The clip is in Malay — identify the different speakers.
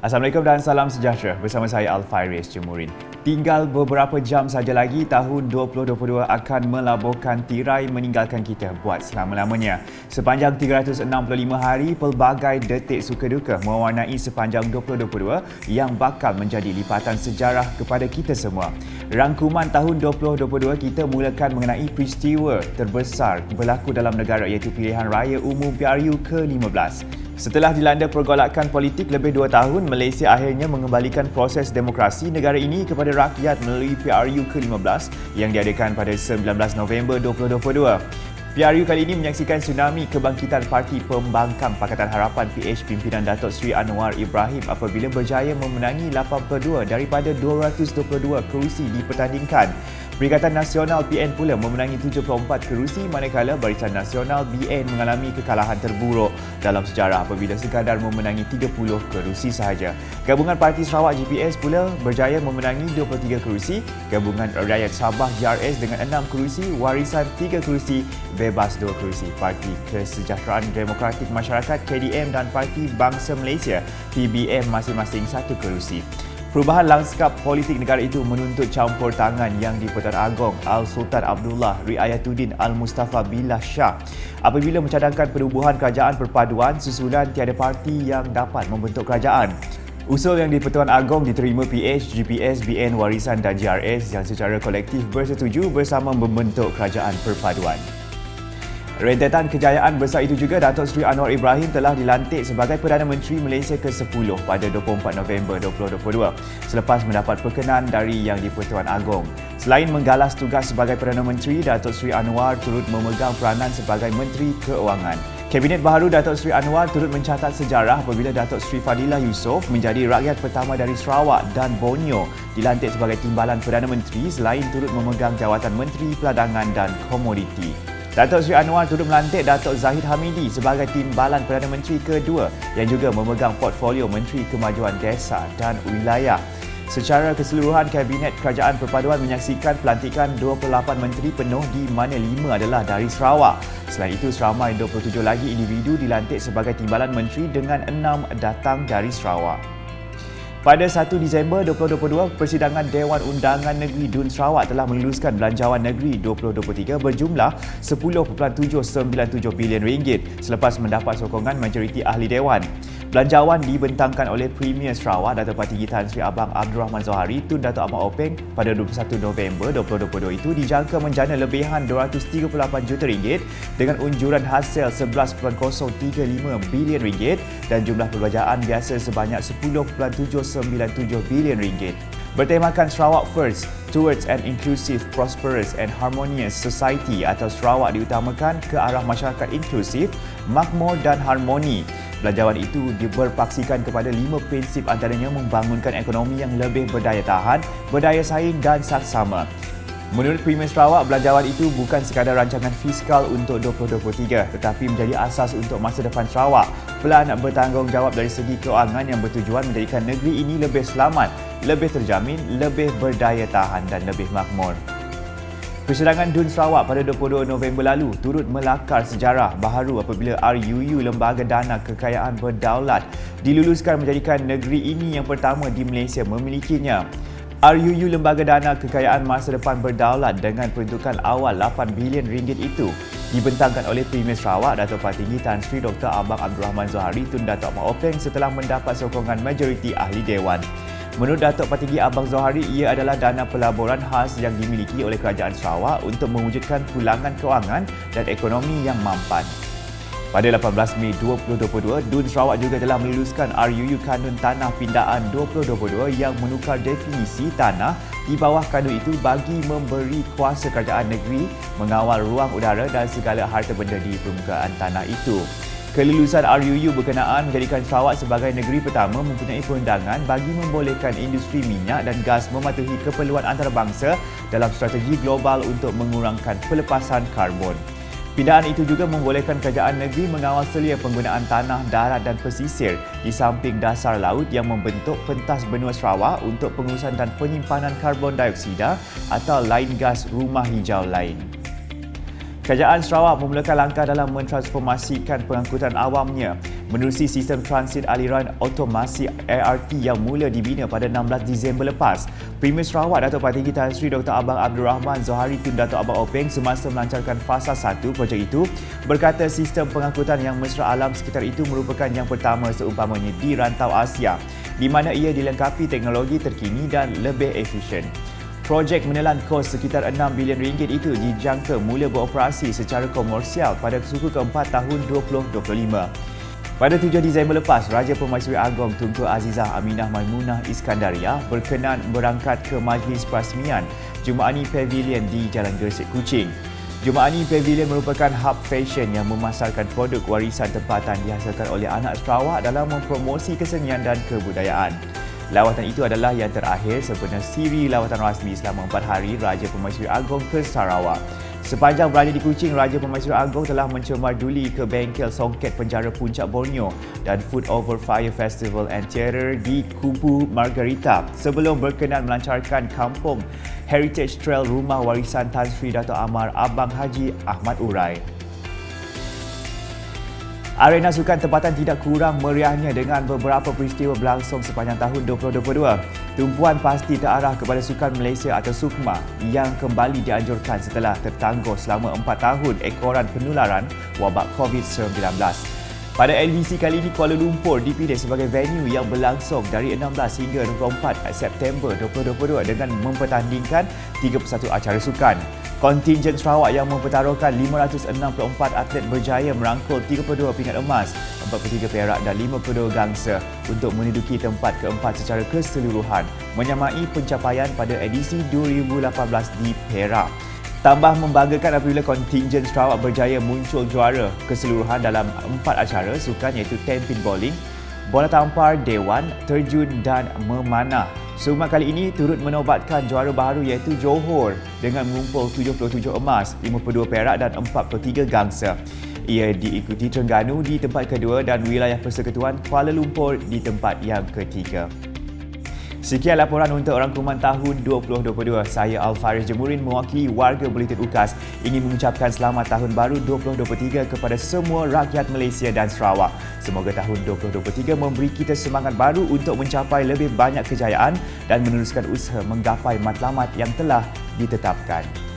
Speaker 1: Assalamualaikum dan salam sejahtera bersama saya Al-Fairis Jemurin. Tinggal beberapa jam saja lagi tahun 2022 akan melabuhkan tirai meninggalkan kita buat selama-lamanya. Sepanjang 365 hari, pelbagai detik suka duka mewarnai sepanjang 2022 yang bakal menjadi lipatan sejarah kepada kita semua. Rangkuman tahun 2022 kita mulakan mengenai peristiwa terbesar berlaku dalam negara iaitu Pilihan Raya Umum PRU ke-15. Setelah dilanda pergolakan politik lebih 2 tahun, Malaysia akhirnya mengembalikan proses demokrasi negara ini kepada rakyat melalui PRU ke-15 yang diadakan pada 19 November 2022. PRU kali ini menyaksikan tsunami kebangkitan Parti Pembangkang Pakatan Harapan PH pimpinan Datuk Seri Anwar Ibrahim apabila berjaya memenangi 82 daripada 222 kerusi dipertandingkan. Perikatan Nasional PN pula memenangi 74 kerusi manakala Barisan Nasional BN mengalami kekalahan terburuk dalam sejarah apabila sekadar memenangi 30 kerusi sahaja. Gabungan Parti Sarawak GPS pula berjaya memenangi 23 kerusi, Gabungan Rakyat Sabah GRS dengan 6 kerusi, Warisan 3 kerusi, Bebas 2 kerusi. Parti Kesejahteraan Demokratik Masyarakat KDM dan Parti Bangsa Malaysia PBM masing-masing 1 kerusi. Perubahan lanskap politik negara itu menuntut campur tangan yang di-Pertuan Agong Al-Sultan Abdullah Riayatuddin Al-Mustafa Billah Shah apabila mencadangkan penubuhan kerajaan perpaduan susulan tiada parti yang dapat membentuk kerajaan. Usul yang di-Pertuan Agong diterima PH, GPS, BN, Warisan dan GRS yang secara kolektif bersetuju bersama membentuk kerajaan perpaduan. Rentetan kejayaan besar itu juga, Datuk Seri Anwar Ibrahim telah dilantik sebagai Perdana Menteri Malaysia ke-10 pada 24 November 2022 selepas mendapat perkenan dari Yang di-Pertuan Agong. Selain menggalas tugas sebagai Perdana Menteri, Datuk Seri Anwar turut memegang peranan sebagai Menteri Keuangan. Kabinet baharu Datuk Seri Anwar turut mencatat sejarah apabila Datuk Seri Fadilah Yusof menjadi rakyat pertama dari Sarawak dan Borneo dilantik sebagai Timbalan Perdana Menteri selain turut memegang jawatan Menteri Peladangan dan Komoditi. Datuk Seri Anwar turut melantik Datuk Zahid Hamidi sebagai Timbalan Perdana Menteri kedua yang juga memegang portfolio Menteri Kemajuan Desa dan Wilayah. Secara keseluruhan, Kabinet Kerajaan Perpaduan menyaksikan pelantikan 28 menteri penuh di mana 5 adalah dari Sarawak. Selain itu, seramai 27 lagi individu dilantik sebagai Timbalan Menteri dengan 6 datang dari Sarawak. Pada 1 Disember 2022, Persidangan Dewan Undangan Negeri Dun Sarawak telah meluluskan Belanjawan Negeri 2023 berjumlah RM10.797 bilion selepas mendapat sokongan majoriti ahli Dewan. Belanjawan dibentangkan oleh Premier Sarawak Datuk Parti Tan Sri Abang Abdul Rahman Zohari Tun Datuk Ahmad Openg pada 21 November 2022 itu dijangka menjana lebihan RM238 juta dengan unjuran hasil RM11.035 bilion dan jumlah perbelanjaan biasa sebanyak RM10.797 bilion. Bertemakan Sarawak First, Towards an Inclusive, Prosperous and Harmonious Society atau Sarawak diutamakan ke arah masyarakat inklusif, makmur dan harmoni. Belanjawan itu berpaksikan kepada 5 prinsip antaranya membangunkan ekonomi yang lebih berdaya tahan, berdaya saing dan saksama. Menurut Premier Sarawak, belanjawan itu bukan sekadar rancangan fiskal untuk 2023 tetapi menjadi asas untuk masa depan Sarawak. Pelan bertanggungjawab dari segi keuangan yang bertujuan menjadikan negeri ini lebih selamat, lebih terjamin, lebih berdaya tahan dan lebih makmur. Persidangan Dun Sarawak pada 22 November lalu turut melakar sejarah baharu apabila RUU Lembaga Dana Kekayaan Berdaulat diluluskan menjadikan negeri ini yang pertama di Malaysia memilikinya. RUU Lembaga Dana Kekayaan Masa Depan Berdaulat dengan peruntukan awal RM8 bilion itu dibentangkan oleh Premier Sarawak Datuk Partinggi Tan Sri Dr. Abang Abdul Rahman Zohari Tun Datuk Ahmad Openg setelah mendapat sokongan majoriti ahli Dewan. Menurut Datuk Partinggi Abang Zohari, ia adalah dana pelaburan khas yang dimiliki oleh Kerajaan Sarawak untuk mewujudkan pulangan keuangan dan ekonomi yang mampan. Pada 18 Mei 2022, Dun Sarawak juga telah meluluskan RUU Kanun Tanah Pindaan 2022 yang menukar definisi tanah di bawah kanun itu bagi memberi kuasa kerajaan negeri mengawal ruang udara dan segala harta benda di permukaan tanah itu. Kelulusan RUU berkenaan menjadikan Sarawak sebagai negeri pertama mempunyai perundangan bagi membolehkan industri minyak dan gas mematuhi keperluan antarabangsa dalam strategi global untuk mengurangkan pelepasan karbon. Pindaan itu juga membolehkan kerajaan negeri mengawal selia penggunaan tanah, darat dan pesisir di samping dasar laut yang membentuk pentas benua Sarawak untuk pengurusan dan penyimpanan karbon dioksida atau lain gas rumah hijau lain. Kerajaan Sarawak memulakan langkah dalam mentransformasikan pengangkutan awamnya menerusi sistem transit aliran otomasi ART yang mula dibina pada 16 Disember lepas. Premier Sarawak Datuk Partinggi Tan Sri Dr. Abang Abdul Rahman Zohari Tun Datuk Abang Openg semasa melancarkan fasa 1 projek itu berkata sistem pengangkutan yang mesra alam sekitar itu merupakan yang pertama seumpamanya di rantau Asia di mana ia dilengkapi teknologi terkini dan lebih efisien. Projek menelan kos sekitar 6 bilion ringgit itu dijangka mula beroperasi secara komersial pada suku keempat tahun 2025. Pada 7 Disember lepas, Raja Permaisuri Agong Tunku Azizah Aminah Maimunah Iskandariah berkenan berangkat ke Majlis Perasmian Jumaani Pavilion di Jalan Gresik, Kuching. Jumaani Pavilion merupakan hub fashion yang memasarkan produk warisan tempatan dihasilkan oleh anak Sarawak dalam mempromosi kesenian dan kebudayaan. Lawatan itu adalah yang terakhir sempena siri lawatan rasmi selama 4 hari Raja Permaisuri Agong ke Sarawak. Sepanjang berada di Kuching, Raja Permaisuri Agong telah mencemar duli ke bengkel songket penjara Puncak Borneo dan Food Over Fire Festival and Theatre di Kubu Margarita sebelum berkenan melancarkan kampung Heritage Trail Rumah Warisan Tan Sri Dato' Amar Abang Haji Ahmad Urai. Arena sukan tempatan tidak kurang meriahnya dengan beberapa peristiwa berlangsung sepanjang tahun 2022. Tumpuan pasti terarah kepada Sukan Malaysia atau SUKMA yang kembali dianjurkan setelah tertangguh selama 4 tahun ekoran penularan wabak COVID-19. Pada LBC kali ini, Kuala Lumpur dipilih sebagai venue yang berlangsung dari 16 hingga 24 September 2022 dengan mempertandingkan 31 acara sukan. Kontingen Sarawak yang mempertaruhkan 564 atlet berjaya merangkul 32 pingat emas, 43 perak dan 52 gangsa untuk menduduki tempat keempat secara keseluruhan, menyamai pencapaian pada edisi 2018 di Perak. Tambah membanggakan apabila kontingen Sarawak berjaya muncul juara keseluruhan dalam 4 acara sukan iaitu 10 pin bowling, bola tampar, dewan, terjun dan memanah. Sumber kali ini turut menobatkan juara baru iaitu Johor dengan mengumpul 77 emas, 52 perak dan 43 gangsa. Ia diikuti Terengganu di tempat kedua dan wilayah persekutuan Kuala Lumpur di tempat yang ketiga. Sekian laporan untuk rangkuman tahun 2022. Saya Al-Faris Jemurin mewakili warga Buletin UKAS ingin mengucapkan selamat tahun baru 2023 kepada semua rakyat Malaysia dan Sarawak. Semoga tahun 2023 memberi kita semangat baru untuk mencapai lebih banyak kejayaan dan meneruskan usaha menggapai matlamat yang telah ditetapkan.